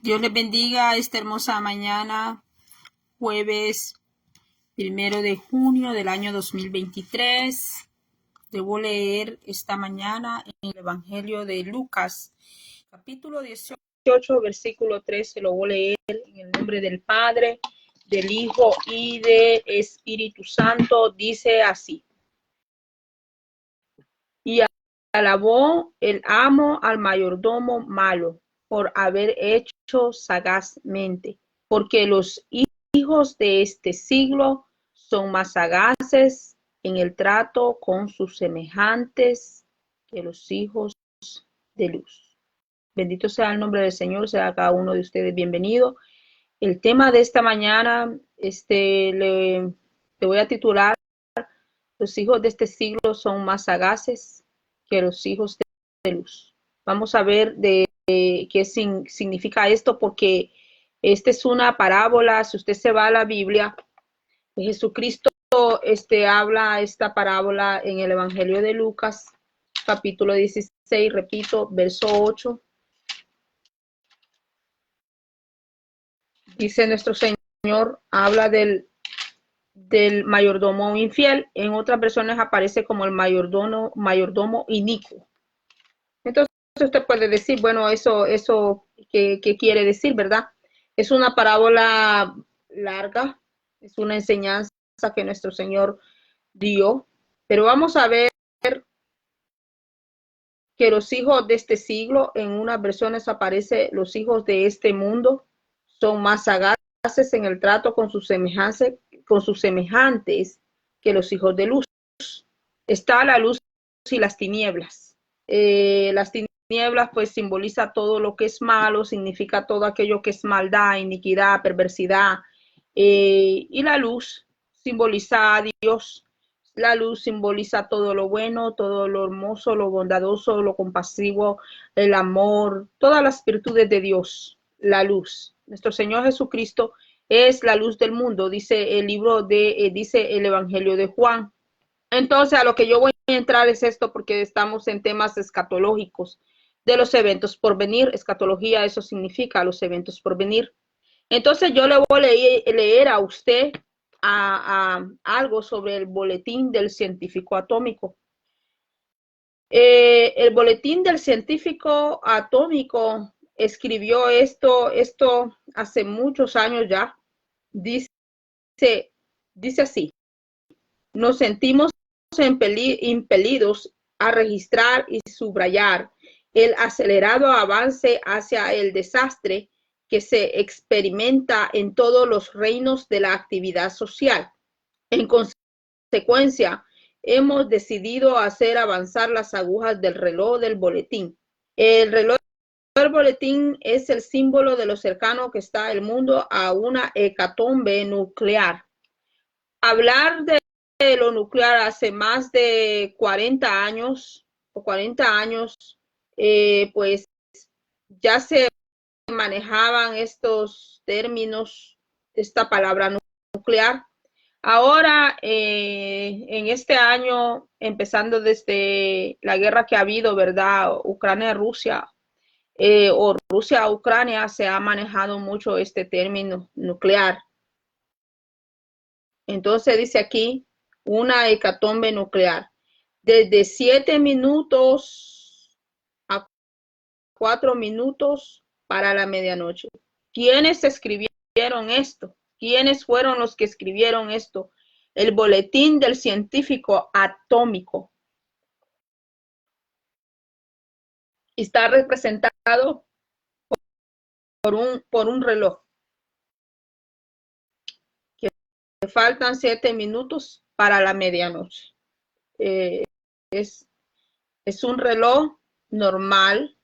Dios les bendiga esta hermosa mañana, jueves 1 de junio del año 2023. Debo leer esta mañana en el Evangelio de Lucas, capítulo 18, versículo 13. Lo voy a leer en el nombre del Padre, del Hijo y del Espíritu Santo. Dice así: y alabó el amo al mayordomo malo por haber hecho sagazmente, porque los hijos de este siglo son más sagaces en el trato con sus semejantes que los hijos de luz. Bendito sea el nombre del Señor, sea cada uno de ustedes bienvenido. El tema de esta mañana, le voy a titular: los hijos de este siglo son más sagaces que los hijos de luz. Vamos a ver qué significa esto, porque esta es una parábola. Si usted se va a la Biblia, Jesucristo habla esta parábola en el Evangelio de Lucas, capítulo 16, repito, verso 8. Dice nuestro Señor, habla del mayordomo infiel. En otras versiones aparece como el mayordomo inicuo. Entonces usted puede decir, bueno, eso ¿qué quiere decir, verdad? Es una parábola larga, es una enseñanza que nuestro Señor dio, pero vamos a ver que los hijos de este siglo, en unas versiones aparece los hijos de este mundo, son más sagaces en el trato con sus semejantes que los hijos de luz. Está la luz y las tinieblas. Las tinieblas pues simboliza todo lo que es malo, significa todo aquello que es maldad, iniquidad, perversidad, y la luz simboliza a Dios. La luz simboliza todo lo bueno, todo lo hermoso, lo bondadoso, lo compasivo, el amor, todas las virtudes de Dios. La luz. Nuestro Señor Jesucristo es la luz del mundo, dice el libro dice el Evangelio de Juan. Entonces, a lo que yo voy a entrar es esto, porque estamos en temas escatológicos de los eventos por venir. Escatología, eso significa los eventos por venir. Entonces, yo le voy a leer a usted algo sobre el boletín del científico atómico. El boletín del científico atómico escribió esto hace muchos años ya. Dice así: nos sentimos impelidos a registrar y subrayar el acelerado avance hacia el desastre que se experimenta en todos los reinos de la actividad social. En consecuencia, hemos decidido hacer avanzar las agujas del reloj del boletín. El reloj del boletín es el símbolo de lo cercano que está el mundo a una hecatombe nuclear. Hablar de lo nuclear hace más de 40 años, pues ya se manejaban estos términos, esta palabra nuclear. Ahora, en este año, empezando desde la guerra que ha habido, ¿verdad? Ucrania-Rusia, o Rusia-Ucrania, se ha manejado mucho este término nuclear. Entonces dice aquí, una hecatombe nuclear. Desde 7 minutos a 4 minutos para la medianoche. ¿Quiénes escribieron esto? ¿Quiénes fueron los que escribieron esto? El boletín del científico atómico. Está representado por un reloj. Que faltan 7 minutos para la medianoche. Es un reloj normal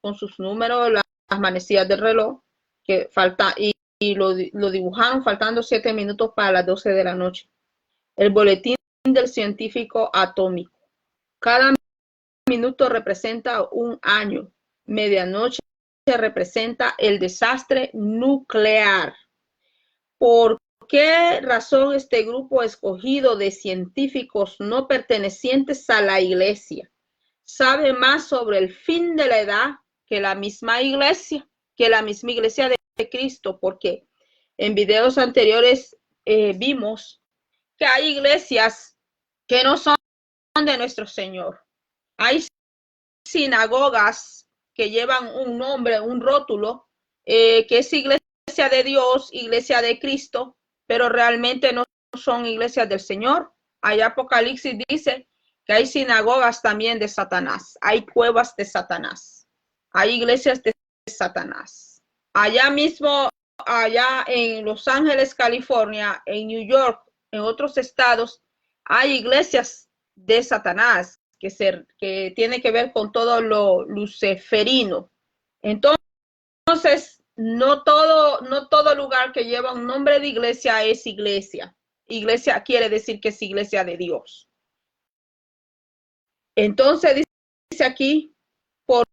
con sus números, las manecillas del reloj, que falta, y lo dibujaron faltando 7 minutos para las 12 de la noche. El boletín del científico atómico. Cada minuto representa un año. Medianoche representa el desastre nuclear. ¿Por qué razón este grupo escogido de científicos no pertenecientes a la iglesia sabe más sobre el fin de la edad que la misma iglesia? que la misma iglesia de Cristo, porque en videos anteriores vimos que hay iglesias que no son de nuestro Señor. Hay sinagogas que llevan un nombre, un rótulo, que es iglesia de Dios, iglesia de Cristo, pero realmente no son iglesias del Señor. Allá Apocalipsis dice que hay sinagogas también de Satanás, hay cuevas de Satanás, hay iglesias de Satanás. Allá mismo, allá en Los Ángeles, California, en New York, en otros estados, hay iglesias de Satanás que tiene que ver con todo lo luciferino. Entonces, no todo lugar que lleva un nombre de iglesia es iglesia. Iglesia quiere decir que es iglesia de Dios. Entonces dice aquí, ¿por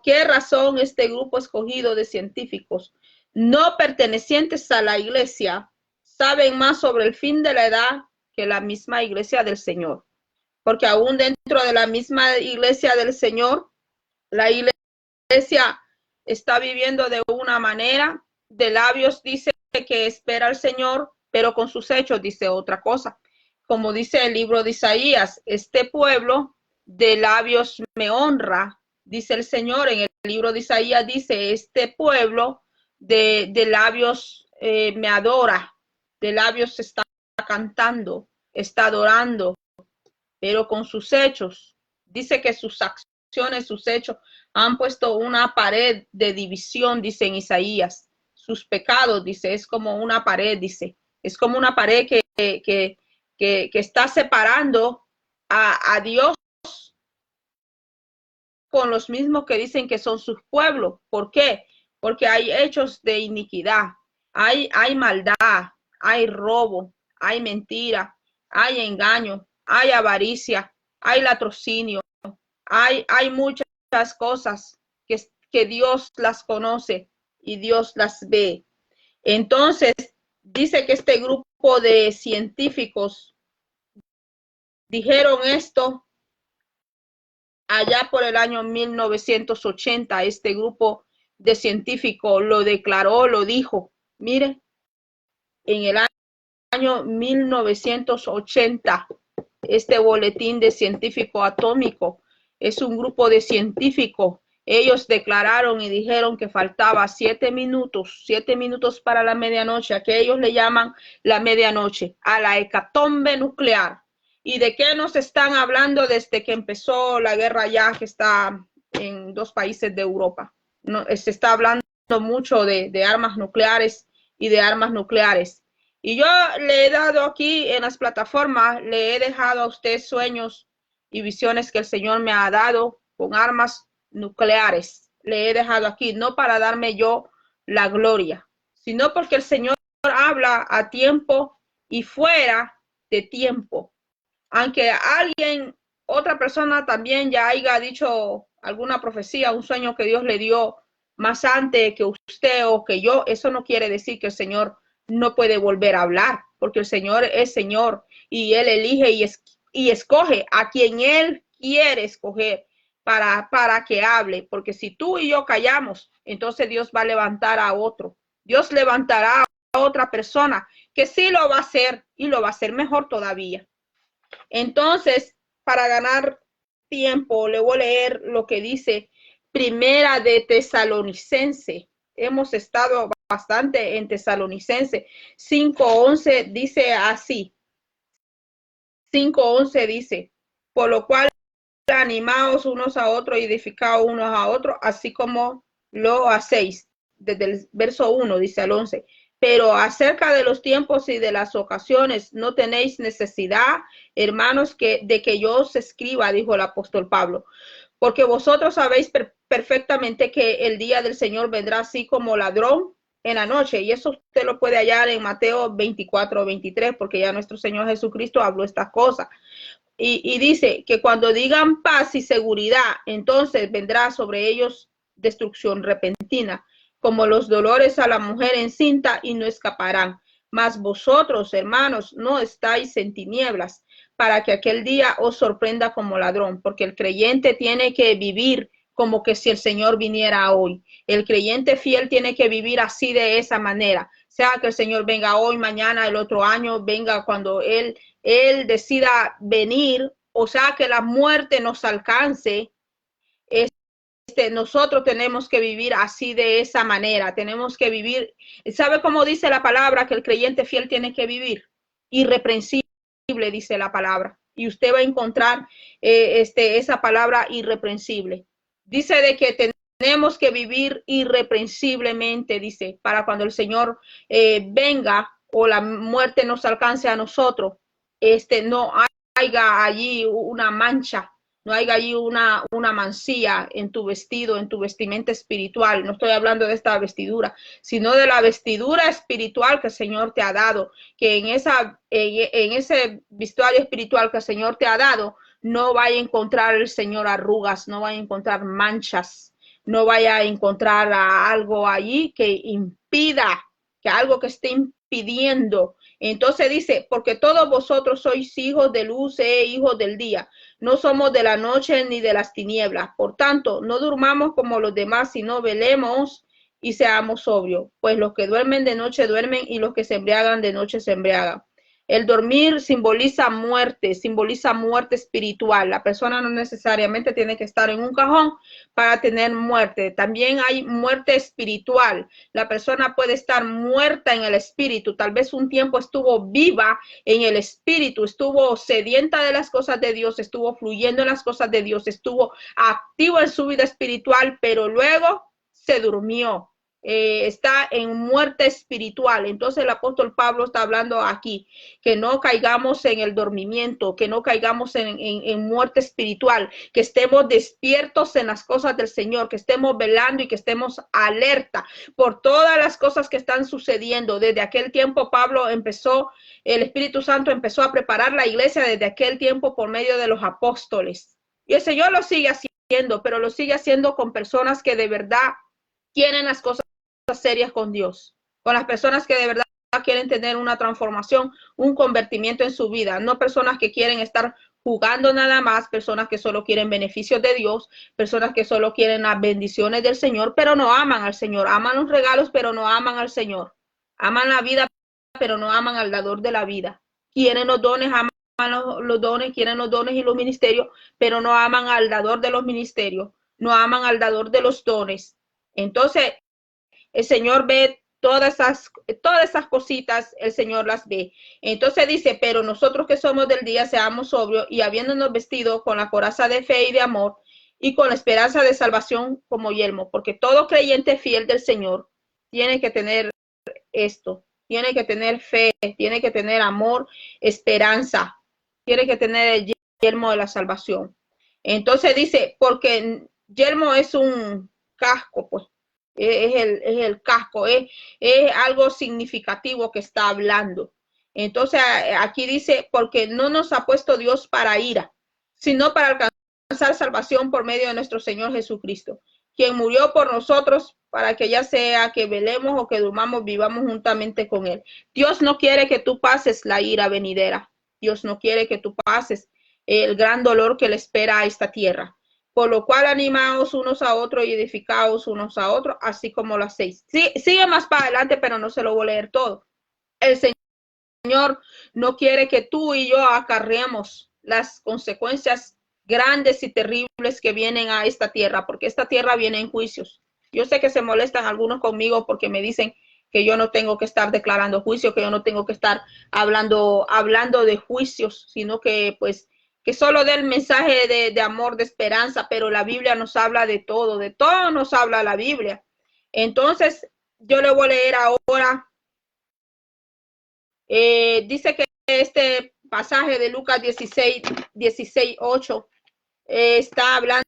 qué razón este grupo escogido de científicos no pertenecientes a la iglesia saben más sobre el fin de la edad que la misma iglesia del Señor? Porque aún dentro de la misma iglesia del Señor, la iglesia está viviendo de una manera, de labios dice que espera al Señor, pero con sus hechos dice otra cosa. Como dice el libro de Isaías, este pueblo de labios me honra, dice el Señor. En el libro de Isaías dice, este pueblo de labios me adora, de labios está cantando, está adorando, pero con sus hechos, dice que sus acciones, sus hechos han puesto una pared de división, dice en Isaías. Sus pecados, dice, es como una pared, dice, es como una pared que está separando a Dios con los mismos que dicen que son sus pueblos. ¿Por qué? Porque hay hechos de iniquidad, hay maldad, hay robo, hay mentira, hay engaño, hay avaricia, hay latrocinio, hay muchas cosas que Dios las conoce y Dios las ve. Entonces, dice que este grupo de científicos dijeron esto allá por el año 1980. Este grupo de científicos lo declaró, lo dijo. Mire, en el año 1980, este boletín de científico atómico es un grupo de científicos. Ellos declararon y dijeron que faltaba 7 minutos para la medianoche, a que ellos le llaman la medianoche, a la hecatombe nuclear. ¿Y de qué nos están hablando desde que empezó la guerra ya que está en 2 países de Europa? No, se está hablando mucho de armas nucleares y de armas nucleares. Y yo le he dado aquí en las plataformas, le he dejado a usted sueños y visiones que el Señor me ha dado con armas nucleares. Le he dejado aquí, no para darme yo la gloria, sino porque el Señor habla a tiempo y fuera de tiempo. Aunque alguien, otra persona también ya haya dicho alguna profecía, un sueño que Dios le dio más antes que usted o que yo, eso no quiere decir que el Señor no puede volver a hablar, porque el Señor es Señor y Él elige y escoge a quien Él quiere escoger para que hable, porque si tú y yo callamos, entonces Dios va a levantar a otro. Dios levantará a otra persona que sí lo va a hacer y lo va a hacer mejor todavía. Entonces, para ganar tiempo, le voy a leer lo que dice Primera de Tesalonicense. Hemos estado bastante en Tesalonicense. 5:11 dice así. 5:11 dice, por lo cual animaos unos a otros y edificaos unos a otros, así como lo hacéis. Desde el verso 1 dice al 11. Pero acerca de los tiempos y de las ocasiones no tenéis necesidad, hermanos, de que yo os escriba, dijo el apóstol Pablo, porque vosotros sabéis perfectamente que el día del Señor vendrá así como ladrón en la noche. Y eso usted lo puede hallar en Mateo 24:23, porque ya nuestro Señor Jesucristo habló estas cosas. Y dice que cuando digan paz y seguridad, entonces vendrá sobre ellos destrucción repentina, como los dolores a la mujer encinta, y no escaparán. Mas vosotros, hermanos, no estáis en tinieblas, para que aquel día os sorprenda como ladrón, porque el creyente tiene que vivir como que si el Señor viniera hoy. El creyente fiel tiene que vivir así, de esa manera. Sea que el Señor venga hoy, mañana, el otro año, venga cuando Él decida venir, o sea que la muerte nos alcance. Nosotros tenemos que vivir así, de esa manera. Tenemos que vivir. ¿Sabe cómo dice la palabra que el creyente fiel tiene que vivir? Irreprensible, dice la palabra. Y usted va a encontrar esa palabra irreprensible. Dice de que tenemos que vivir irreprensiblemente, dice, para cuando el Señor venga o la muerte nos alcance a nosotros, no haya allí una mancha, no haya allí una mancilla en tu vestido, en tu vestimenta espiritual. No estoy hablando de esta vestidura, sino de la vestidura espiritual que el Señor te ha dado, que en ese vestuario espiritual que el Señor te ha dado, no vaya a encontrar el Señor arrugas, no vaya a encontrar manchas, no vaya a encontrar algo allí que impida, que algo que esté impidiendo. Entonces dice, porque todos vosotros sois hijos de luz e hijos del día. No somos de la noche ni de las tinieblas. Por tanto, no durmamos como los demás, sino velemos y seamos sobrios. Pues los que duermen de noche duermen, y los que se embriagan de noche se embriagan. El dormir simboliza muerte espiritual. La persona no necesariamente tiene que estar en un cajón para tener muerte. También hay muerte espiritual. La persona puede estar muerta en el espíritu. Tal vez un tiempo estuvo viva en el espíritu, estuvo sedienta de las cosas de Dios, estuvo fluyendo en las cosas de Dios, estuvo activo en su vida espiritual, pero luego se durmió. Está en muerte espiritual. Entonces el apóstol Pablo está hablando aquí que no caigamos en el dormimiento, que no caigamos en muerte espiritual, que estemos despiertos en las cosas del Señor, que estemos velando y que estemos alerta por todas las cosas que están sucediendo. Desde aquel tiempo el Espíritu Santo empezó a preparar la iglesia desde aquel tiempo por medio de los apóstoles. Y el Señor lo sigue haciendo, pero lo sigue haciendo con personas que de verdad quieren las cosas serias con Dios, con las personas que de verdad quieren tener una transformación, un convertimiento en su vida, no personas que quieren estar jugando nada más, personas que solo quieren beneficios de Dios, personas que solo quieren las bendiciones del Señor, pero no aman al Señor, aman los regalos, pero no aman al Señor, aman la vida, pero no aman al dador de la vida, quieren los dones, aman los dones, quieren los dones y los ministerios, pero no aman al dador de los ministerios, no aman al dador de los dones. Entonces, el Señor ve todas esas cositas, el Señor las ve. Entonces dice, pero nosotros que somos del día, seamos sobrios, y habiéndonos vestido con la coraza de fe y de amor, y con la esperanza de salvación como yelmo, porque todo creyente fiel del Señor tiene que tener esto, tiene que tener fe, tiene que tener amor, esperanza, tiene que tener el yelmo de la salvación. Entonces dice, porque yelmo es un casco, pues, es el casco, es algo significativo que está hablando. Entonces aquí dice, porque no nos ha puesto Dios para ira, sino para alcanzar salvación por medio de nuestro Señor Jesucristo, quien murió por nosotros para que ya sea que velemos o que durmamos, vivamos juntamente con Él. Dios no quiere que tú pases la ira venidera. Dios no quiere que tú pases el gran dolor que le espera a esta tierra. Por lo cual animaos unos a otros y edificaos unos a otros, así como lo hacéis. Sí, sigue más para adelante, pero no se lo voy a leer todo. El Señor no quiere que tú y yo acarreemos las consecuencias grandes y terribles que vienen a esta tierra, porque esta tierra viene en juicios. Yo sé que se molestan algunos conmigo porque me dicen que yo no tengo que estar declarando juicio, que yo no tengo que estar hablando de juicios, sino que pues que solo dé el mensaje de amor, de esperanza, pero la Biblia nos habla de todo nos habla la Biblia. Entonces, yo le voy a leer ahora, dice que este pasaje de Lucas 16:8 está hablando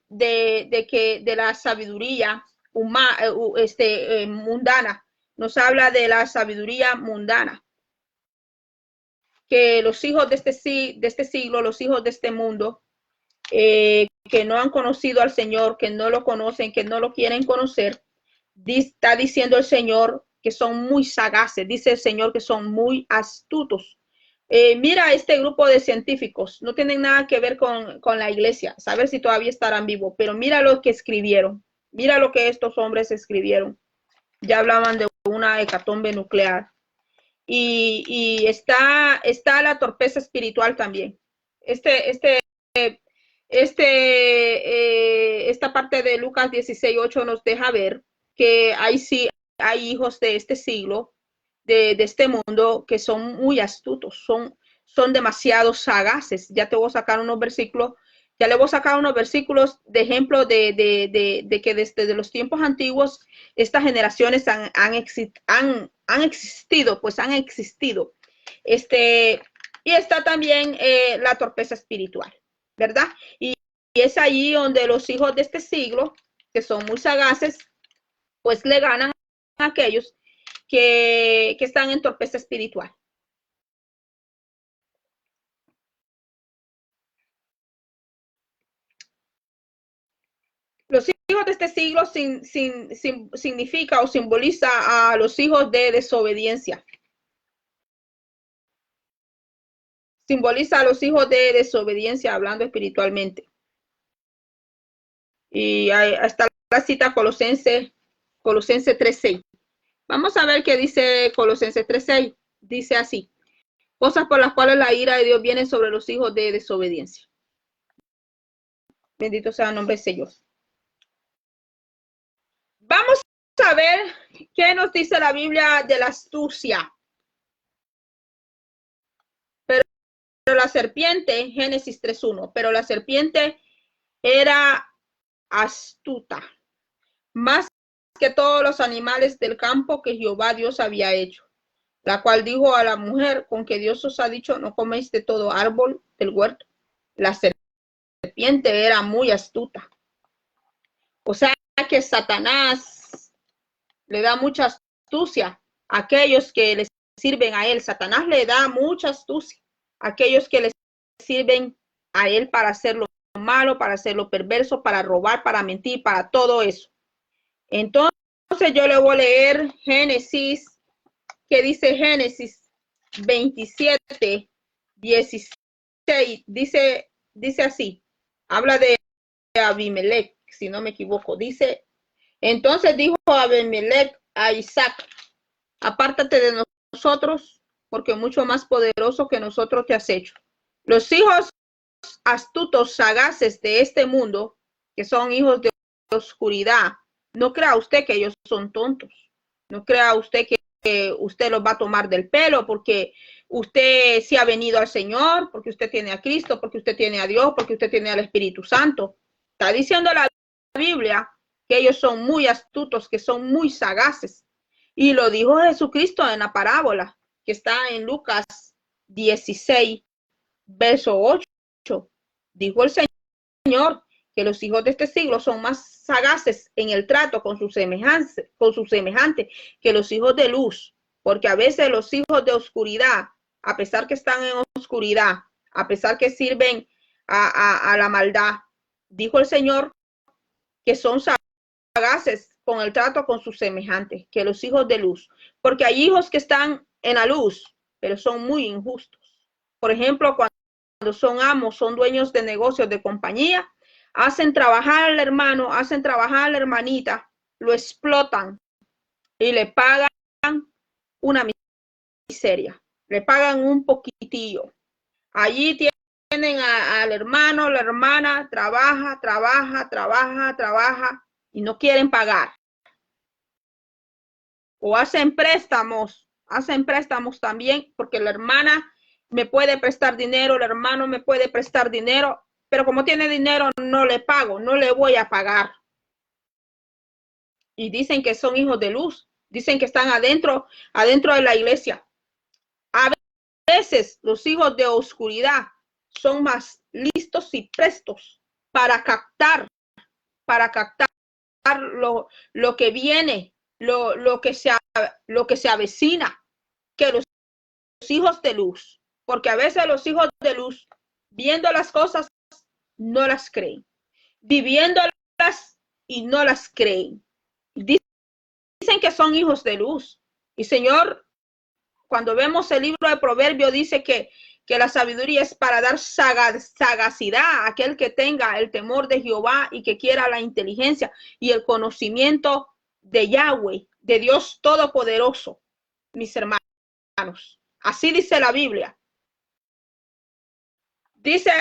de la sabiduría mundana, nos habla de la sabiduría mundana, que los hijos de este siglo, los hijos de este mundo, que no han conocido al Señor, que no lo conocen, que no lo quieren conocer, está diciendo el Señor que son muy sagaces, dice el Señor que son muy astutos, Mira este grupo de científicos, no tienen nada que ver con la iglesia, saber si todavía estarán vivos, pero mira lo que escribieron, mira lo que estos hombres escribieron. Ya hablaban de una hecatombe nuclear. Y está la torpeza espiritual también. Esta parte de Lucas 16:8 nos deja ver que sí hay hijos de este siglo, de este mundo, que son muy astutos, son demasiado sagaces. Ya te voy a sacar unos versículos, ya le voy a sacar unos versículos de ejemplo de que desde los tiempos antiguos estas generaciones han existido, pues han existido. Y está también la torpeza espiritual, ¿verdad? Y es allí donde los hijos de este siglo, que son muy sagaces, pues le ganan a aquellos que están en torpeza espiritual. Los hijos de este siglo significa o simboliza a los hijos de desobediencia. Simboliza a los hijos de desobediencia, hablando espiritualmente. Y ahí está la cita Colosenses 3:6. Vamos a ver qué dice Colosenses 3:6. Dice así: cosas por las cuales la ira de Dios viene sobre los hijos de desobediencia. Bendito sea el nombre del Señor. Vamos a ver qué nos dice la Biblia de la astucia. Pero la serpiente, Génesis 3:1, pero la serpiente era astuta, más que todos los animales del campo que Jehová Dios había hecho, la cual dijo a la mujer: con que Dios os ha dicho, no coméis de todo árbol del huerto. La serpiente era muy astuta. O sea que Satanás le da mucha astucia a aquellos que les sirven a él. Satanás le da mucha astucia a aquellos que les sirven a él para hacer lo malo, para hacer lo perverso, para robar, para mentir, para todo eso. Entonces yo le voy a leer Génesis, que dice Génesis 27:16. Dice así, habla de Abimelech, si no me equivoco. Dice: entonces dijo Abimelech a Isaac: apártate de nosotros, porque mucho más poderoso que nosotros te has hecho. Los hijos astutos, sagaces de este mundo, que son hijos de oscuridad, no crea usted que ellos son tontos. No crea usted que usted los va a tomar del pelo porque usted sí ha venido al Señor, porque usted tiene a Cristo, porque usted tiene a Dios, porque usted tiene al Espíritu Santo. Está diciendo la Biblia que ellos son muy astutos, que son muy sagaces. Y lo dijo Jesucristo en la parábola que está en Lucas 16, verso 8. Dijo el Señor que los hijos de este siglo son más sagaces en el trato con sus semejantes que los hijos de luz, porque a veces los hijos de oscuridad, a pesar que están en oscuridad, a pesar que sirven a la maldad, dijo el Señor que son sagaces con el trato con sus semejantes, que los hijos de luz, porque hay hijos que están en la luz, pero son muy injustos. Por ejemplo, cuando son amos, son dueños de negocios, de compañía, hacen trabajar al hermano, hacen trabajar a la hermanita, lo explotan y le pagan una miseria, le pagan un poquitillo. Allí tienen al hermano, la hermana, trabaja y no quieren pagar. O hacen préstamos también, porque la hermana me puede prestar dinero, el hermano me puede prestar dinero, pero como tiene dinero no le pago, no le voy a pagar. Y dicen que son hijos de luz, dicen que están adentro de la iglesia. A veces los hijos de oscuridad son más listos y prestos para captar lo que viene, lo que se avecina, que los hijos de luz, porque a veces los hijos de luz, viendo las cosas, no las creen, viviéndolas y no las creen. Dicen que son hijos de luz. Y Señor Cuando vemos el libro de Proverbios, dice que la sabiduría es para dar sagacidad a aquel que tenga el temor de Jehová y que quiera la inteligencia y el conocimiento de Yahweh, de Dios Todopoderoso, mis hermanos. Así dice la Biblia. Dice,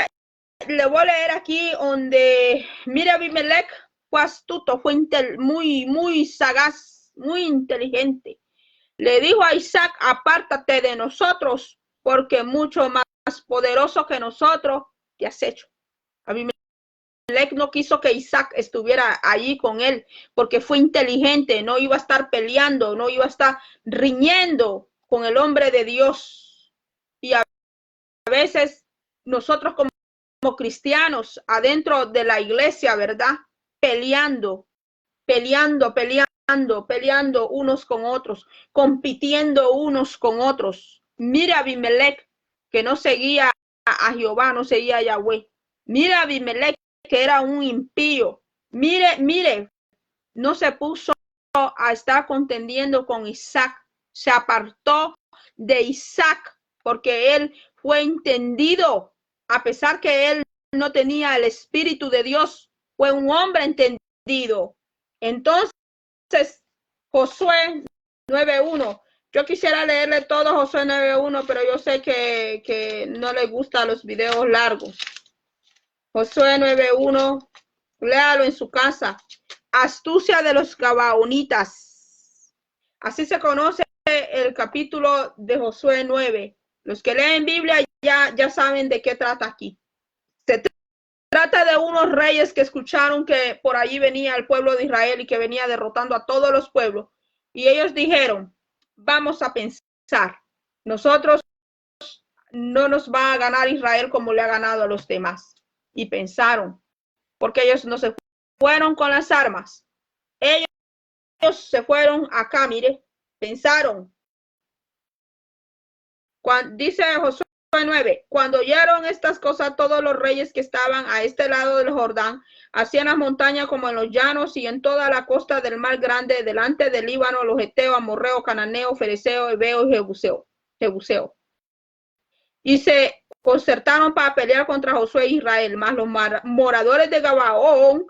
le voy a leer aquí donde, mira, Abimelech fue astuto, fue muy sagaz, muy inteligente. Le dijo a Isaac, apártate de nosotros, porque mucho más poderoso que nosotros te has hecho. Abimelech no quiso que Isaac estuviera allí con él, porque fue inteligente, no iba a estar peleando, no iba a estar riñendo con el hombre de Dios. Y a veces nosotros como cristianos adentro de la iglesia, ¿verdad? Peleando unos con otros, compitiendo unos con otros. Mira a Abimelech, que no seguía a Jehová, no seguía a Yahweh. Mira a Abimelech, que era un impío. Mire, no se puso a estar contendiendo con Isaac. Se apartó de Isaac porque él fue entendido, a pesar que él no tenía el Espíritu de Dios, fue un hombre entendido. Entonces, Josué 9:1. Yo quisiera leerle todo Josué 9:1, pero yo sé que no le gustan los videos largos. Josué 9:1, léalo en su casa. Astucia de los gabaonitas. Así se conoce el capítulo de Josué 9. Los que leen Biblia ya saben de qué trata aquí. Se trata de unos reyes que escucharon que por allí venía el pueblo de Israel y que venía derrotando a todos los pueblos. Y ellos dijeron, vamos a pensar, nosotros no nos va a ganar Israel como le ha ganado a los demás. Y pensaron, porque ellos no se fueron con las armas. Ellos se fueron acá, mire, pensaron. Dice Josué 9, cuando oyeron estas cosas, todos los reyes que estaban a este lado del Jordán, hacían las montañas como en los llanos y en toda la costa del mar grande, delante del Líbano, los heteos, amorreos, cananeos, fereceos, heveos y jebuseos. Y se concertaron para pelear contra Josué e Israel, mas los moradores de Gabaón,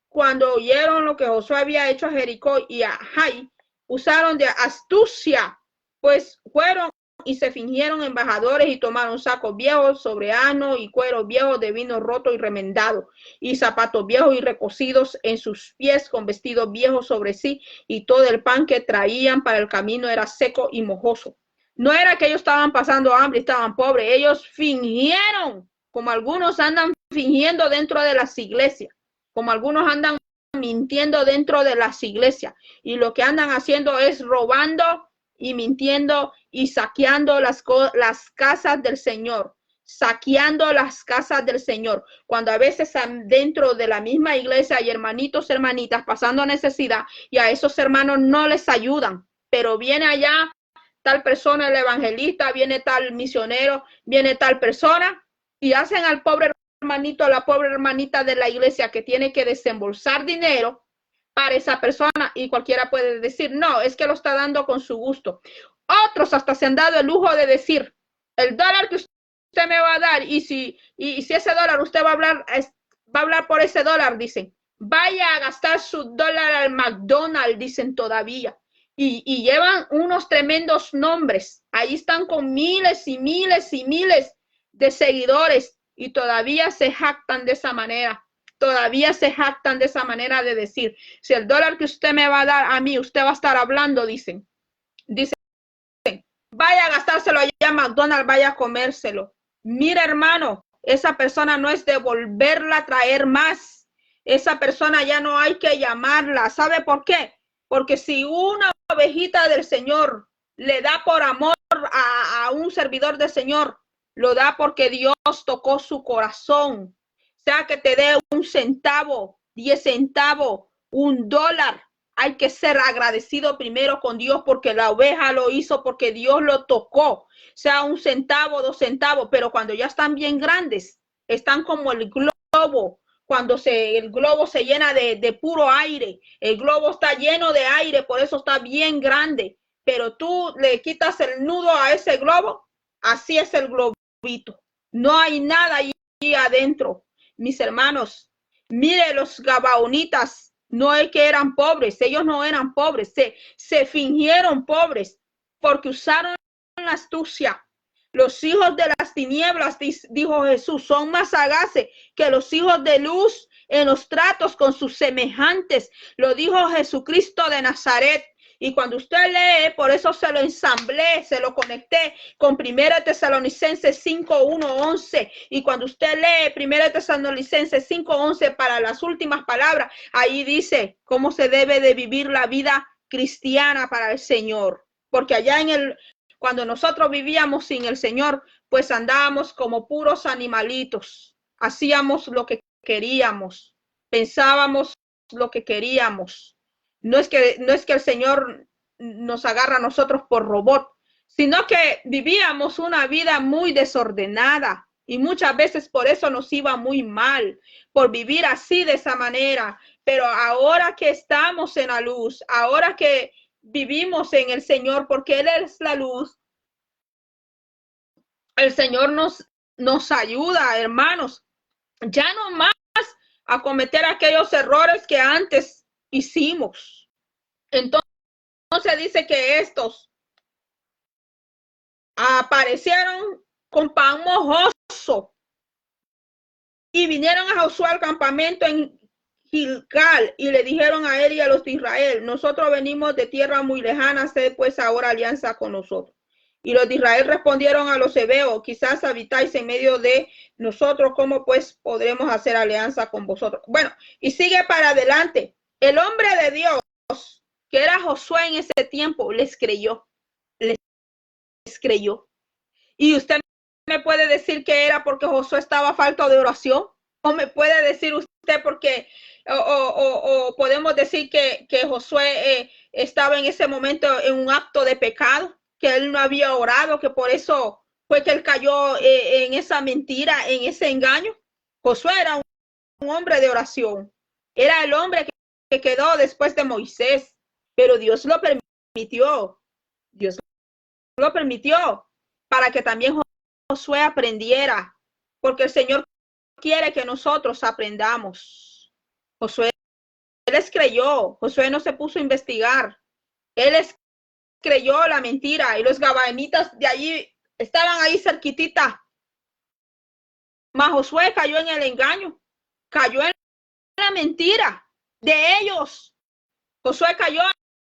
cuando oyeron lo que Josué había hecho a Jericó y a Jai, usaron de astucia, pues fueron y se fingieron embajadores y tomaron sacos viejos sobre asno y cuero viejo de vino roto y remendado y zapatos viejos y recocidos en sus pies con vestidos viejos sobre sí, y todo el pan que traían para el camino era seco y mojoso. No era que ellos estaban pasando hambre y estaban pobres, ellos fingieron, como algunos andan fingiendo dentro de las iglesias, como algunos andan mintiendo dentro de las iglesias, y lo que andan haciendo es robando y mintiendo y saqueando las casas del Señor, saqueando las casas del Señor, cuando a veces dentro de la misma iglesia hay hermanitos, hermanitas pasando necesidad y a esos hermanos no les ayudan, pero viene allá tal persona, el evangelista, viene tal misionero, viene tal persona y hacen al pobre hermanito, a la pobre hermanita de la iglesia que tiene que desembolsar dinero para esa persona, y cualquiera puede decir, no, es que lo está dando con su gusto. Otros hasta se han dado el lujo de decir, el dólar que usted me va a dar, y si ese dólar usted va a hablar por ese dólar, dicen, vaya a gastar su dólar al McDonald's, dicen todavía. Y llevan unos tremendos nombres. Ahí están con miles y miles y miles de seguidores y todavía se jactan de esa manera. Todavía se jactan de esa manera de decir, si el dólar que usted me va a dar a mí, usted va a estar hablando, dicen, vaya a gastárselo allá a McDonald's, vaya a comérselo. Mira, hermano, esa persona no es de volverla a traer más. Esa persona ya no hay que llamarla. ¿Sabe por qué? Porque si una ovejita del Señor le da por amor a un servidor del Señor, lo da porque Dios tocó su corazón. Sea que te dé un centavo, 10 centavos, $1. Hay que ser agradecido primero con Dios porque la oveja lo hizo, porque Dios lo tocó. Sea 1 centavo, 2 centavos, pero cuando ya están bien grandes, están como el globo. Cuando el globo se llena de puro aire, el globo está lleno de aire, por eso está bien grande. pero tú le quitas el nudo a ese globo, así es el globito. No hay nada allí adentro, mis hermanos. Mire, los gabaonitas no es que eran pobres, ellos no eran pobres, se fingieron pobres porque usaron la astucia. Los hijos de las tinieblas, dijo Jesús, son más sagaces que los hijos de luz en los tratos con sus semejantes. Lo dijo Jesucristo de Nazaret. Y cuando usted lee, por eso se lo ensamblé, se lo conecté con 1 Tesalonicenses 5, 1, 11. Y cuando usted lee 1 Tesalonicenses 5, 11 para las últimas palabras, ahí dice cómo se debe de vivir la vida cristiana para el Señor. Porque allá cuando nosotros vivíamos sin el Señor, pues andábamos como puros animalitos. Hacíamos lo que queríamos, pensábamos lo que queríamos. No es que el Señor nos agarra a nosotros por robot, sino que vivíamos una vida muy desordenada y muchas veces por eso nos iba muy mal, por vivir así de esa manera. Pero ahora que estamos en la luz, ahora que vivimos en el Señor, porque Él es la luz, el Señor nos ayuda, hermanos, ya no más a cometer aquellos errores que antes hicimos. Entonces dice que estos aparecieron con pan mojoso y vinieron a Josué al campamento en Gilgal y le dijeron a él y a los de Israel: nosotros venimos de tierra muy lejana, haced pues ahora alianza con nosotros. Y los de Israel respondieron a los hebeos: quizás habitáis en medio de nosotros, ¿cómo pues podremos hacer alianza con vosotros? Bueno, y sigue para adelante. El hombre de Dios, que era Josué en ese tiempo, les creyó. Y usted me puede decir que era porque Josué estaba falto de oración, o me puede decir usted porque o podemos decir que Josué estaba en ese momento en un acto de pecado, que él no había orado, que por eso fue que él cayó en esa mentira, en ese engaño. Josué era un hombre de oración, era el hombre que quedó después de Moisés, pero Dios lo permitió, Dios lo permitió para que también Josué aprendiera, porque el Señor quiere que nosotros aprendamos. Josué les creyó, Josué no se puso a investigar, él les creyó la mentira, y los gabaonitas de allí estaban ahí cerquitita. Mas Josué cayó en el engaño, cayó en la mentira de ellos. Josué cayó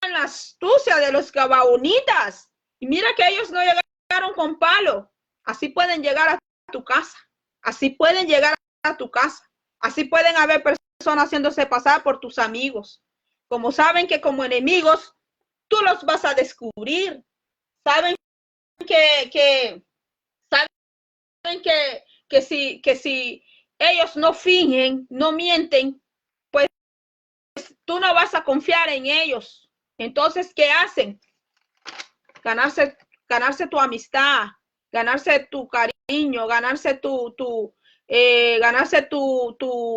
en la astucia de los gabaonitas. Y mira que ellos no llegaron con palo. Así pueden llegar a tu casa. Así pueden llegar a tu casa. Así pueden haber personas haciéndose pasar por tus amigos. Como saben que como enemigos, tú los vas a descubrir. Saben que si ellos no fingen, no mienten, pues tú no vas a confiar en ellos. Entonces, ¿qué hacen? Ganarse tu amistad, ganarse tu cariño, ganarse tu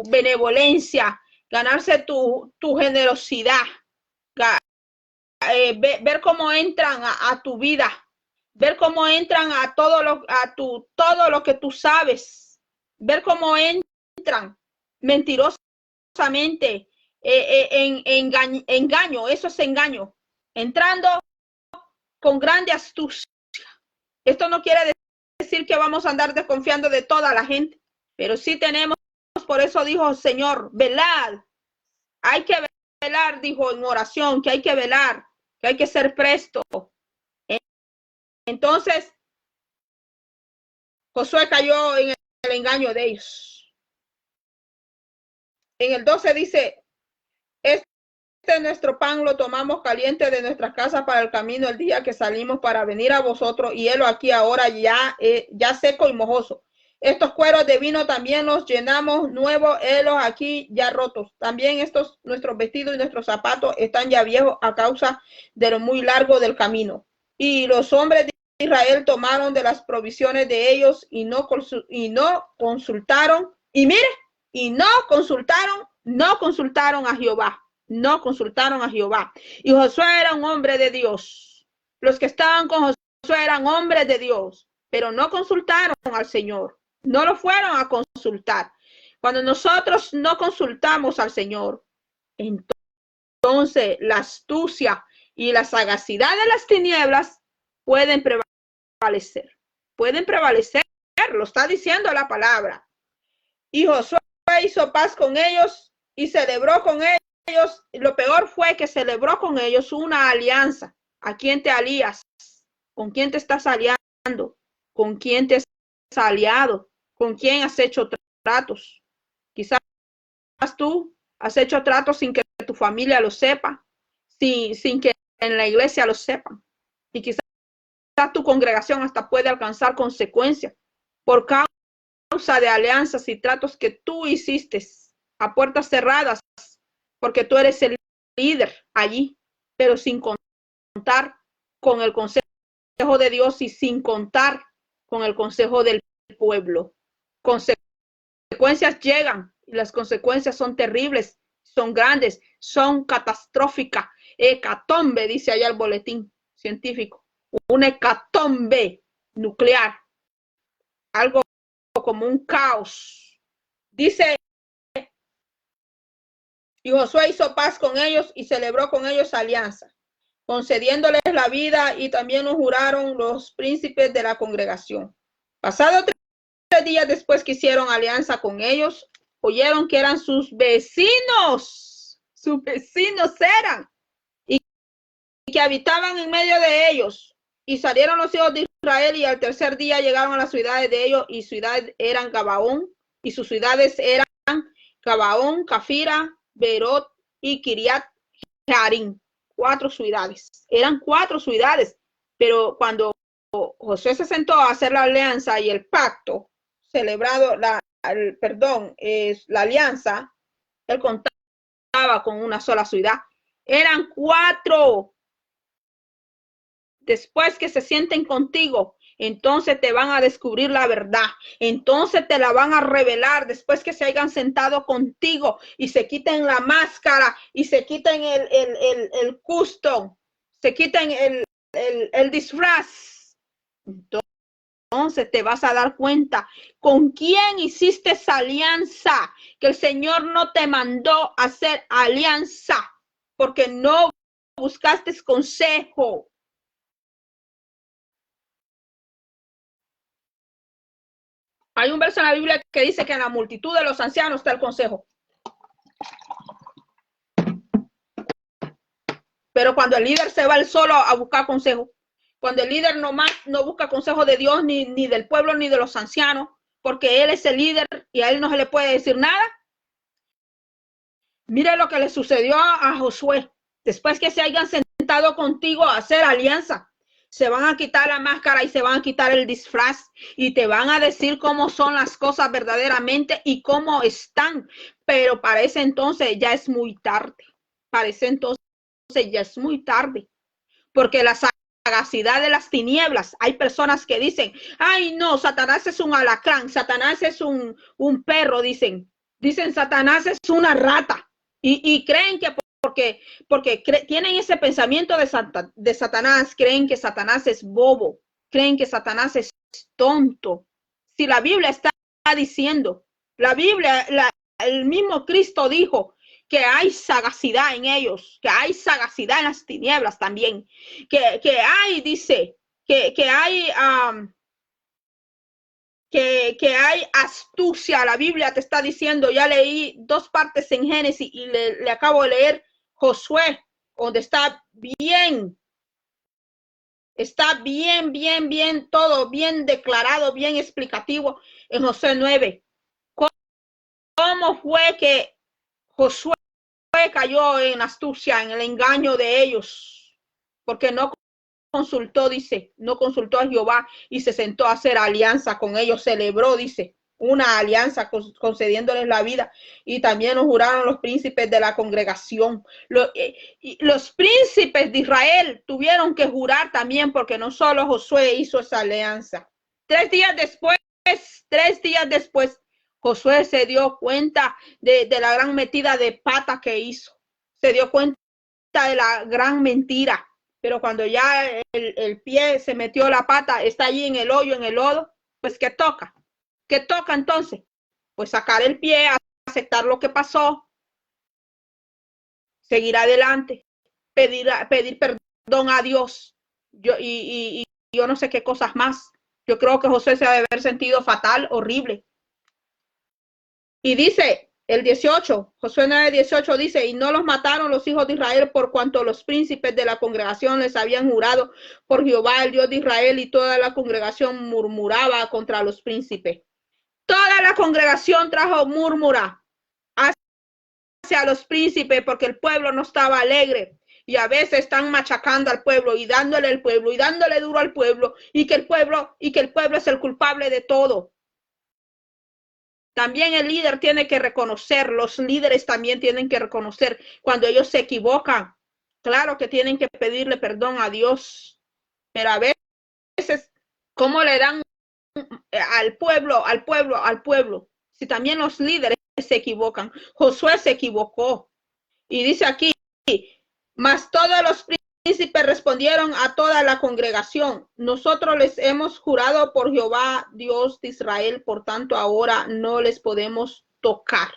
benevolencia, ganarse tu generosidad, ver cómo entran a tu vida, ver cómo entran a todo lo que tú sabes, ver cómo entran mentirosamente, engaño, eso es engaño, entrando con grande astucia. Esto no quiere decir que vamos a andar desconfiando de toda la gente, pero sí tenemos, por eso dijo el Señor, velad. Hay que velar, dijo en oración, que hay que velar, que hay que ser presto. Entonces, Josué cayó en el engaño de ellos. En el 12 dice: nuestro pan lo tomamos caliente de nuestras casas para el camino el día que salimos para venir a vosotros, y helo aquí ahora ya seco y mojoso. Estos cueros de vino también los llenamos nuevos, helos aquí ya rotos. También nuestros vestidos y nuestros zapatos están ya viejos a causa de lo muy largo del camino. Y los hombres de Israel tomaron de las provisiones de ellos y no consultaron, y mire, no consultaron a Jehová. No consultaron a Jehová. Y Josué era un hombre de Dios. Los que estaban con Josué eran hombres de Dios, pero no consultaron al Señor. No lo fueron a consultar. Cuando nosotros no consultamos al Señor, entonces la astucia y la sagacidad de las tinieblas pueden prevalecer. Pueden prevalecer, lo está diciendo la palabra. Y Josué hizo paz con ellos y celebró con ellos. Lo peor fue que celebró con ellos una alianza. ¿A quién te alías? ¿Con quién te estás aliando? ¿Con quién te has aliado? ¿Con quién has hecho tratos? Quizás tú has hecho tratos sin que tu familia lo sepa, sin que en la iglesia lo sepan. Y quizás tu congregación hasta puede alcanzar consecuencias por causa de alianzas y tratos que tú hiciste a puertas cerradas, porque tú eres el líder allí, pero sin contar con el consejo de Dios y sin contar con el consejo del pueblo. Consecuencias llegan y las consecuencias son terribles, son grandes, son catastróficas. Hecatombe, dice allá el boletín científico, una hecatombe nuclear, algo como un caos. Dice, y Josué hizo paz con ellos y celebró con ellos alianza, concediéndoles la vida, y también lo juraron los príncipes de la congregación. Pasado 3 días después que hicieron alianza con ellos, oyeron que eran sus vecinos eran, y que habitaban en medio de ellos. Y salieron los hijos de Israel, y al tercer día llegaron a las ciudades de ellos, y ciudades eran Gabaón, y sus ciudades eran Gabaón, Cafira, Berot y Kiriat Jearim. 4 ciudades. Eran 4 ciudades, pero cuando Josué se sentó a hacer la alianza y el pacto, celebrado la alianza, él contaba con una sola ciudad. Eran 4. Después que se sienten contigo, entonces te van a descubrir la verdad, entonces te la van a revelar. Después que se hayan sentado contigo y se quiten la máscara y se quiten el custom, se quiten el disfraz, entonces te vas a dar cuenta con quién hiciste esa alianza, que el Señor no te mandó a hacer alianza porque no buscaste consejo. Hay un verso en la Biblia que dice que en la multitud de los ancianos está el consejo. Pero cuando el líder se va él solo a buscar consejo, cuando el líder nomás no busca consejo de Dios, ni del pueblo, ni de los ancianos, porque él es el líder y a él no se le puede decir nada. Mire lo que le sucedió a Josué. Después que se hayan sentado contigo a hacer alianza, se van a quitar la máscara y se van a quitar el disfraz y te van a decir cómo son las cosas verdaderamente y cómo están. Pero para ese entonces ya es muy tarde. Para ese entonces ya es muy tarde. Porque la sagacidad de las tinieblas, hay personas que dicen, ay no, Satanás es un alacrán, Satanás es un perro, dicen Satanás es una rata. Y creen que porque tienen ese pensamiento de Satanás, creen que Satanás es bobo, creen que Satanás es tonto. Si la Biblia está diciendo, la Biblia, el mismo Cristo dijo que hay sagacidad en ellos, que hay sagacidad en las tinieblas también, que hay, dice, que hay que hay astucia. La Biblia te está diciendo, ya leí 2 partes en Génesis y le acabo de leer Josué, donde está bien, todo bien declarado, bien explicativo en Josué 9. ¿Cómo fue que Josué cayó en astucia, en el engaño de ellos? Porque no consultó, dice, no consultó a Jehová y se sentó a hacer alianza con ellos, celebró, dice, una alianza concediéndoles la vida, y también nos juraron los príncipes de la congregación. Los príncipes de Israel tuvieron que jurar también, porque no solo Josué hizo esa alianza. 3 días después, Josué se dio cuenta de la gran metida de pata que hizo, se dio cuenta de la gran mentira. pero cuando ya el pie se metió la pata, está allí en el hoyo, en el lodo, pues ¿qué toca? ¿Qué toca entonces? Pues sacar el pie, aceptar lo que pasó, seguir adelante, pedir perdón a Dios. Y yo no sé qué cosas más. Yo creo que Josué se ha de haber sentido fatal, horrible. Y dice el 18, Josué 9:18 dice, y no los mataron los hijos de Israel por cuanto los príncipes de la congregación les habían jurado por Jehová, el Dios de Israel, y toda la congregación murmuraba contra los príncipes. Toda la congregación trajo murmura hacia los príncipes porque el pueblo no estaba alegre. Y a veces están machacando al pueblo y dándole el pueblo y dándole duro al pueblo y que el pueblo es el culpable de todo. También el líder tiene que reconocer, los líderes también tienen que reconocer cuando ellos se equivocan. Claro que tienen que pedirle perdón a Dios, pero a veces, ¿cómo le dan al pueblo? Si también los líderes se equivocan. Josué se equivocó. Y dice aquí, mas todos los príncipes respondieron a toda la congregación, nosotros les hemos jurado por Jehová, Dios de Israel, por tanto ahora no les podemos tocar.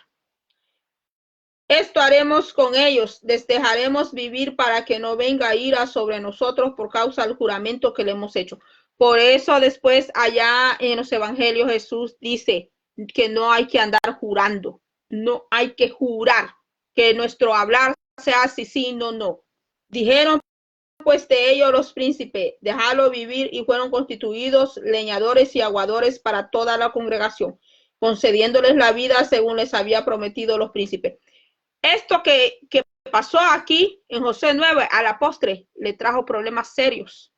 Esto haremos con ellos, les dejaremos vivir para que no venga ira sobre nosotros por causa del juramento que le hemos hecho. Por eso después allá en los evangelios Jesús dice que no hay que andar jurando, no hay que jurar, que nuestro hablar sea sí, sí, no, no. Dijeron pues de ellos los príncipes, dejarlo vivir, y fueron constituidos leñadores y aguadores para toda la congregación, concediéndoles la vida según les había prometido los príncipes. Esto que pasó aquí en Josué 9 a la postre le trajo problemas serios,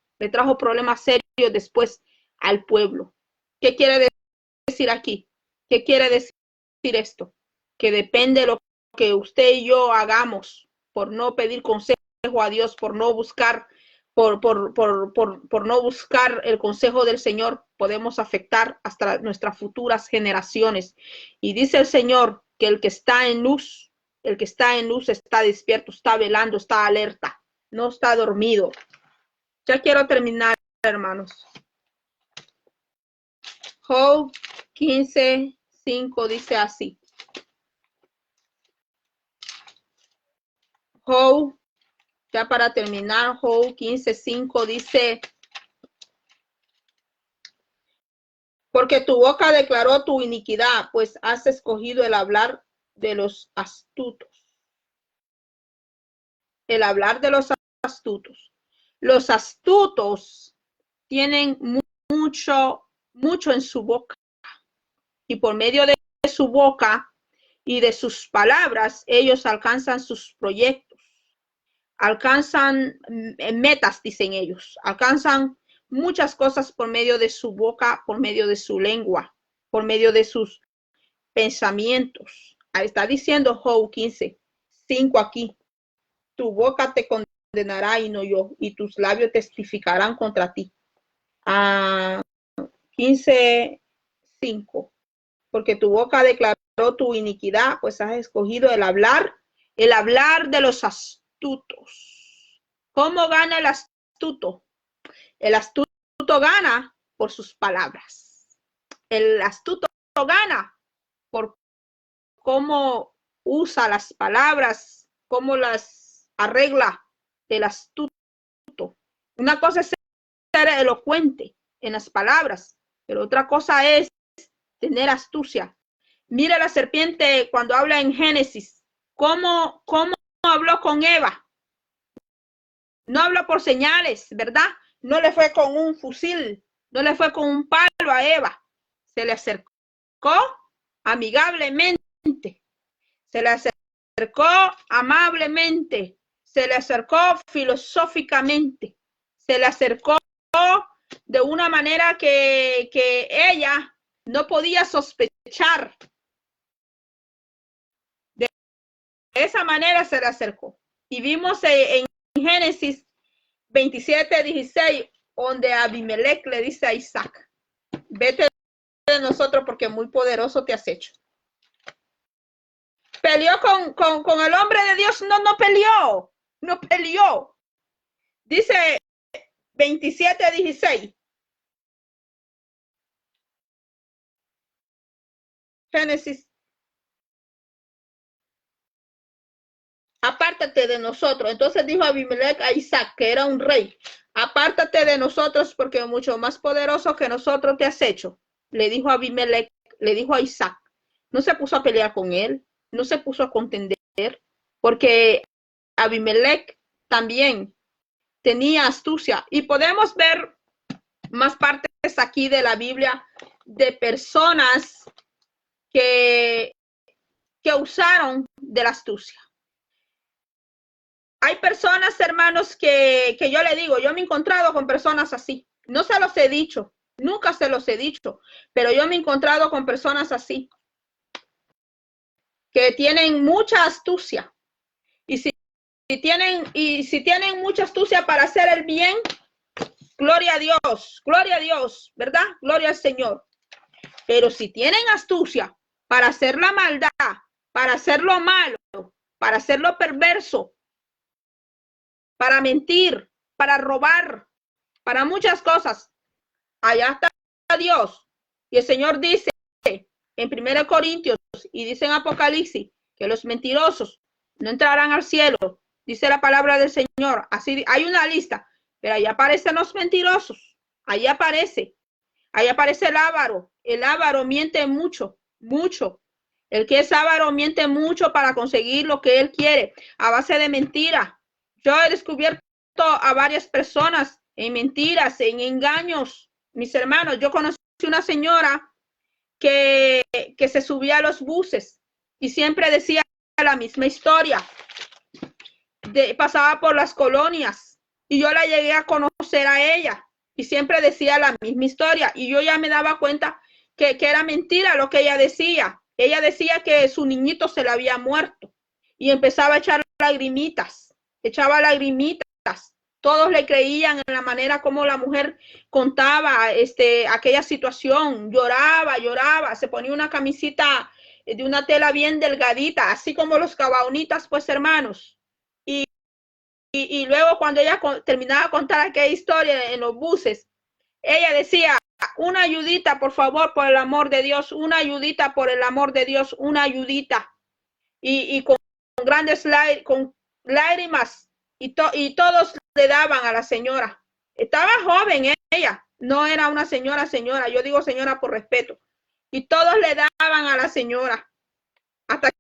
después al pueblo. ¿Qué quiere decir aquí? ¿Qué quiere decir esto? Que depende de lo que usted y yo hagamos por no pedir consejo a Dios, por no buscar, por no buscar el consejo del Señor, podemos afectar hasta nuestras futuras generaciones. Y dice el Señor que el que está en luz está despierto, está velando, está alerta, no está dormido. Ya quiero terminar, hermanos. Job 15:5 dice así. Job, ya para terminar, Job 15:5 dice, porque tu boca declaró tu iniquidad, pues has escogido el hablar de los astutos. El hablar de los astutos. Los astutos tienen mucho en su boca, y por medio de su boca y de sus palabras ellos alcanzan sus proyectos, alcanzan metas, dicen ellos, alcanzan muchas cosas por medio de su boca, por medio de su lengua, por medio de sus pensamientos. Ahí está diciendo Job 15:5 aquí, tu boca te condenará y no yo, y tus labios testificarán contra ti. 15:5, porque tu boca declaró tu iniquidad, pues has escogido el hablar de los astutos. ¿Cómo gana el astuto? El astuto gana por sus palabras. El astuto gana por cómo usa las palabras, cómo las arregla el astuto. Una cosa es ser elocuente en las palabras, pero otra cosa es tener astucia. Mira la serpiente cuando habla en Génesis, cómo habló con Eva. No habló por señales, ¿verdad? No le fue con un fusil, no le fue con un palo a Eva. Se le acercó amigablemente, se le acercó amablemente, se le acercó filosóficamente, se le acercó de una manera que ella no podía sospechar. De esa manera se le acercó. Y vimos en Génesis 27:16, donde Abimelech le dice a Isaac, vete de nosotros porque muy poderoso te has hecho. ¿Peleó con el hombre de Dios? No peleó. Dice 27:16. Génesis. Apártate de nosotros. Entonces dijo Abimelech a Isaac, que era un rey, apártate de nosotros porque mucho más poderoso que nosotros te has hecho. Le dijo a Abimelech, le dijo a Isaac. No se puso a pelear con él, no se puso a contender, porque Abimelech también tenía astucia. Y podemos ver más partes aquí de la Biblia de personas que usaron de la astucia. Hay personas, hermanos, que yo le digo, yo me he encontrado con personas así. No se los he dicho, nunca se los he dicho, pero yo me he encontrado con personas así, que tienen mucha astucia. Y si tienen mucha astucia para hacer el bien, gloria a Dios, ¿verdad? Gloria al Señor. Pero si tienen astucia para hacer la maldad, para hacer lo malo, para hacer lo perverso, para mentir, para robar, para muchas cosas, allá está Dios. Y el Señor dice en 1 Corintios y dice en Apocalipsis que los mentirosos no entrarán al cielo. Dice la palabra del Señor. Así hay una lista, pero ahí aparecen los mentirosos. Ahí aparece el avaro. El avaro miente mucho, mucho. El que es avaro miente mucho para conseguir lo que él quiere a base de mentira. Yo he descubierto a varias personas en mentiras, en engaños. Mis hermanos, yo conocí una señora que se subía a los buses y siempre decía la misma historia. Pasaba por las colonias y yo la llegué a conocer a ella y siempre decía la misma historia y yo ya me daba cuenta que era mentira lo que ella decía. Ella decía que su niñito se le había muerto y empezaba a echar lagrimitas, echaba lagrimitas. Todos le creían en la manera como la mujer contaba aquella situación, lloraba, se ponía una camisita de una tela bien delgadita, así como los cabaonitas, pues hermanos. Y luego cuando ella terminaba de contar aquella historia en los buses, ella decía, una ayudita, por favor, por el amor de Dios, una ayudita, por el amor de Dios, una ayudita. Y con grandes lágrimas, y todos le daban a la señora. Estaba joven ella, no era una señora, yo digo señora por respeto. Y todos le daban a la señora. Hasta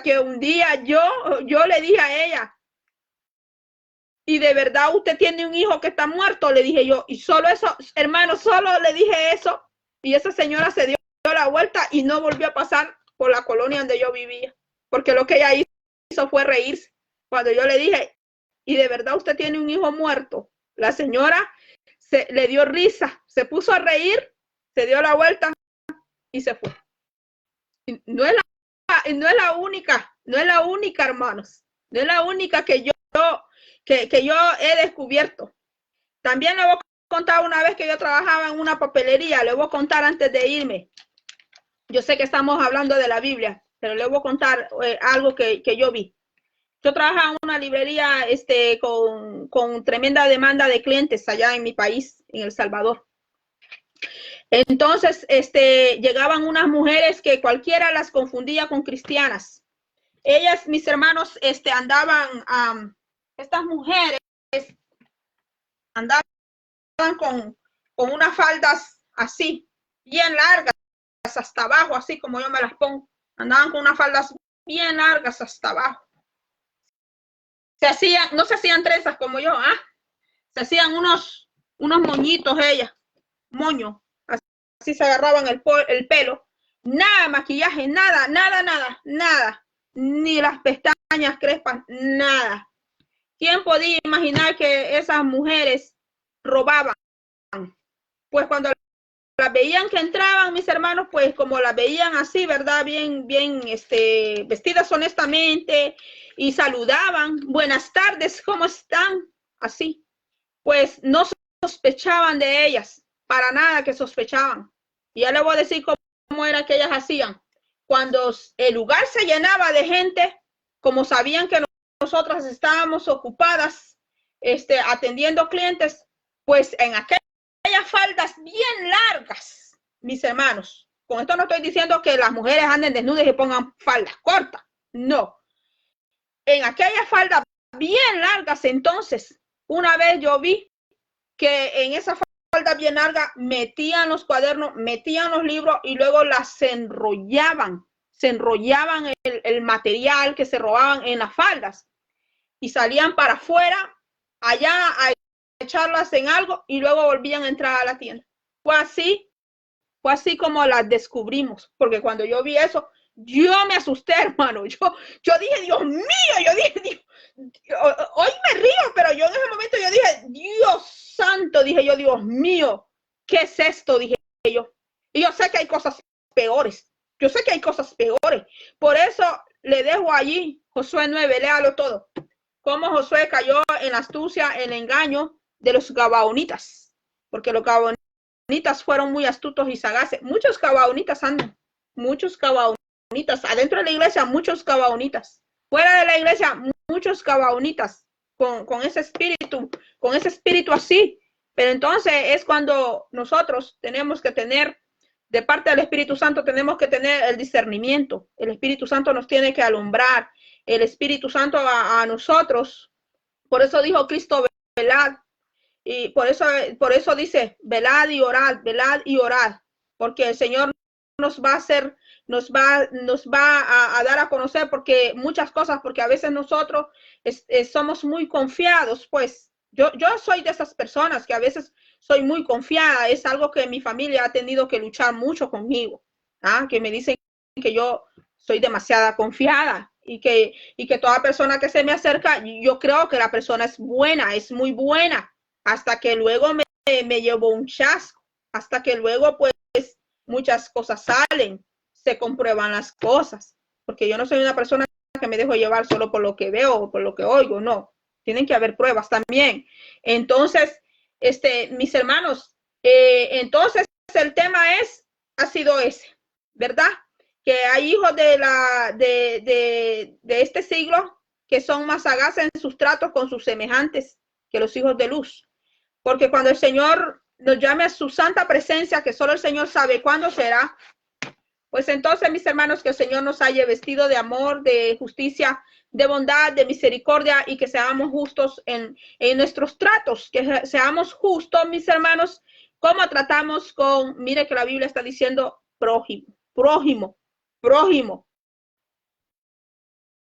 que un día yo le dije a ella, y de verdad usted tiene un hijo que está muerto, le dije yo, y solo eso, hermano, solo le dije eso, y esa señora se dio la vuelta y no volvió a pasar por la colonia donde yo vivía, porque lo que ella hizo fue reírse. Cuando yo le dije, y de verdad usted tiene un hijo muerto, la señora le dio risa, se puso a reír, se dio la vuelta y se fue. Y no es la única, hermanos, no es la única que yo he descubierto. También le voy a contar una vez que yo trabajaba en una papelería, le voy a contar antes de irme. Yo sé que estamos hablando de la Biblia, pero le voy a contar algo que yo vi. Yo trabajaba en una librería con tremenda demanda de clientes allá en mi país, en El Salvador. Entonces, llegaban unas mujeres que cualquiera las confundía con cristianas. Ellas, mis hermanos, andaban, estas mujeres andaban con unas faldas así, bien largas, hasta abajo, así como yo me las pongo. Andaban con unas faldas bien largas hasta abajo. No se hacían trenzas como yo, se hacían unos moñitos ellas, moño, así se agarraban el pelo. Nada maquillaje, nada, ni las pestañas crespas, nada. ¿Quién podía imaginar que esas mujeres robaban? Pues cuando las veían que entraban, mis hermanos, pues como las veían así, ¿verdad? Bien, vestidas honestamente y saludaban. Buenas tardes, ¿cómo están? Así. Pues no sospechaban de ellas, para nada que sospechaban. Y ya les voy a decir cómo era que ellas hacían. Cuando el lugar se llenaba de gente, como sabían que nosotras estábamos ocupadas, atendiendo clientes, pues en aquellas faldas bien largas, mis hermanos. Con esto no estoy diciendo que las mujeres anden desnudas y pongan faldas cortas. No. En aquellas faldas bien largas, entonces, una vez yo vi que en esa falda bien larga metían los cuadernos, metían los libros y luego las enrollaban. Se enrollaban el material que se robaban en las faldas y salían para afuera, allá a echarlas en algo y luego volvían a entrar a la tienda. Fue así como las descubrimos, porque cuando yo vi eso, yo me asusté, hermano. Yo dije, Dios mío, yo dije, Dios, hoy me río, pero yo en ese momento yo dije, Dios santo, dije yo, Dios mío, ¿qué es esto? Dije yo. Y yo sé que hay cosas peores. Yo sé que hay cosas peores. Por eso le dejo allí Josué 9, léalo todo. Cómo Josué cayó en la astucia, en el engaño de los gabaonitas. Porque los gabaonitas fueron muy astutos y sagaces. Muchos gabaonitas andan. Muchos gabaonitas. Adentro de la iglesia, muchos gabaonitas. Fuera de la iglesia, muchos gabaonitas. Con ese espíritu así. Pero entonces es cuando nosotros tenemos que tener, de parte del Espíritu Santo, tenemos que tener el discernimiento. El Espíritu Santo nos tiene que alumbrar. El Espíritu Santo a nosotros. Por eso dijo Cristo, velad. Y por eso dice, velad y orad. Porque el Señor nos va a hacer, nos va a dar a conocer porque muchas cosas, porque a veces nosotros somos muy confiados, pues. Yo soy de esas personas que a veces soy muy confiada. Es algo que mi familia ha tenido que luchar mucho conmigo. Que me dicen que yo soy demasiada confiada y que toda persona que se me acerca, yo creo que la persona es buena, es muy buena, hasta que luego me llevo un chasco, hasta que luego pues muchas cosas salen, se comprueban las cosas, porque yo no soy una persona que me dejo llevar solo por lo que veo o por lo que oigo, no. Tienen que haber pruebas también. Entonces, mis hermanos, entonces el tema ha sido ese, ¿verdad? Que hay hijos de este siglo que son más sagaces en sus tratos con sus semejantes que los hijos de luz. Porque cuando el Señor nos llame a su santa presencia, que solo el Señor sabe cuándo será, pues entonces, mis hermanos, que el Señor nos haya vestido de amor, de justicia, de bondad, de misericordia y que seamos justos en nuestros tratos, que seamos justos, mis hermanos, como tratamos con, mire que la Biblia está diciendo prójimo.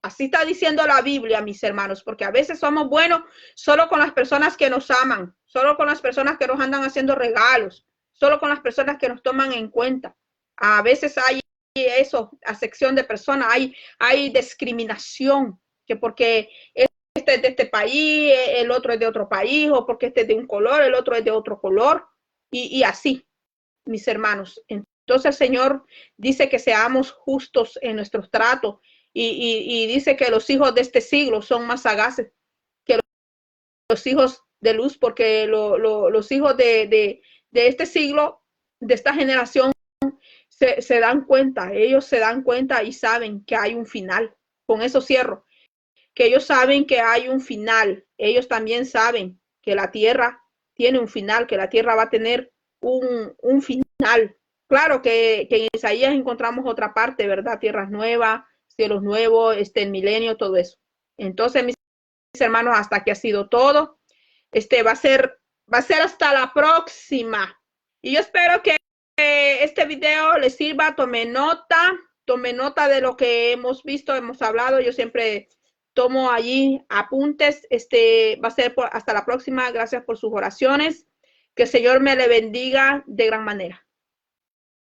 Así está diciendo la Biblia, mis hermanos, porque a veces somos buenos solo con las personas que nos aman, solo con las personas que nos andan haciendo regalos, solo con las personas que nos toman en cuenta. A veces hay eso, acepción de personas, hay discriminación, que porque este es de este país, el otro es de otro país, o porque este es de un color, el otro es de otro color, y así, mis hermanos. Entonces el Señor dice que seamos justos en nuestros tratos y dice que los hijos de este siglo son más sagaces que los hijos de luz, porque los hijos de este siglo, de esta generación, se dan cuenta, ellos se dan cuenta y saben que hay un final. Con eso cierro, que ellos saben que hay un final. Ellos también saben que la tierra tiene un final, que la tierra va a tener un final. Claro que en Isaías encontramos otra parte, ¿verdad? Tierras nuevas, cielos nuevos, el milenio, todo eso. Entonces, mis hermanos, hasta aquí ha sido todo. Va a ser hasta la próxima. Y yo espero que este video les sirva. Tome nota de lo que hemos visto, hemos hablado. Yo siempre tomo allí apuntes. Va a ser hasta la próxima. Gracias por sus oraciones. Que el Señor me le bendiga de gran manera.